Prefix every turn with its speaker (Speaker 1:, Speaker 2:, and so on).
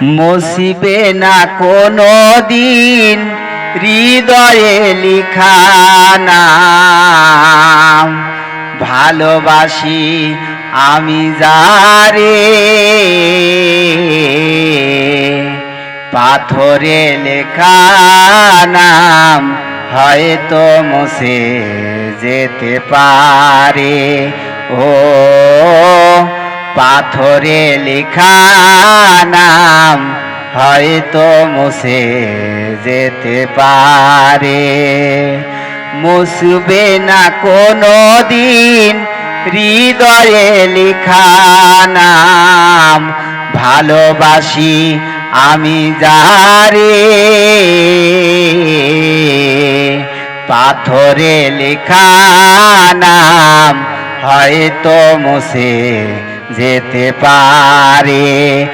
Speaker 1: মুছিবে না কোনো দিন হৃদয়ে লিখা নাম। ভালোবাসি আমি যারে পাথরে লেখা নাম হয়তো মুছে যেতে পারে। ও পাথরে লেখা নাম হয়তো মুছে যেতে পারে। মুছবে না কোনো দিন হৃদয়ে লেখা নাম। ভালোবাসি আমি যারে পাথরে লেখা নাম হয়তো মুছে যেতে পারে।